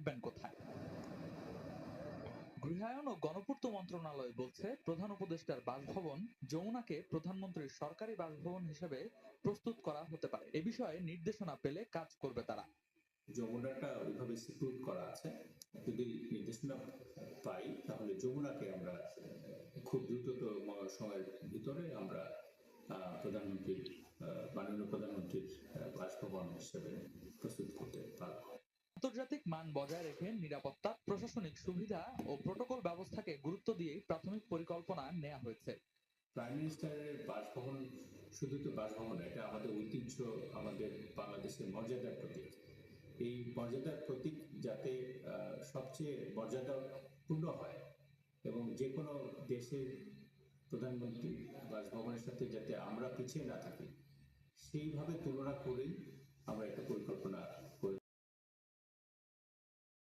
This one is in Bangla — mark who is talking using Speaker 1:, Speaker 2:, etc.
Speaker 1: রাখবেন কোথায়? গৃহায়ন ও গণপূর্ত মন্ত্রণালয় বলছে, প্রধান উপদেষ্টার বাসভবন যমুনাকে প্রধানমন্ত্রীর সরকারি বাসভবন হিসেবে প্রস্তুত করা হতে পারে। এ বিষয়ে নির্দেশনা পেলে কাজ করবে তারা।
Speaker 2: যমুনাটা ওইভাবে সিকিউর করা আছে। যদি নির্দেশনা পাই তাহলে যমুনাকে আমরা খুব দ্রুততম সময়ের ভিতরে আমরা প্রধানমন্ত্রীর মাননীয় প্রধানমন্ত্রীর বাসভবন হিসেবে প্রস্তুত করতে পারব।
Speaker 1: আন্তর্জাতিক মান বজায় রেখে নিরাপত্তা, প্রশাসনিক সুবিধা ও প্রোটোকল ব্যবস্থাকে গুরুত্ব দিয়েই প্রাথমিক পরিকল্পনা নেওয়া হয়েছে।
Speaker 2: প্রাইম মিনিস্টারের বাসভবন শুধু তো বাসভবন, এটা আমাদের ঐতিহ্য, আমাদের বাংলাদেশের মর্যাদার প্রতীক। এই মর্যাদার প্রতীক যাতে সবচেয়ে মর্যাদাপূর্ণ হয় এবং যে কোনো দেশের প্রধানমন্ত্রী বাসভবনের সাথে যাতে আমরা পিছিয়ে না থাকি, সেইভাবে তুলনা করেই আমরা একটা পরিকল্পনা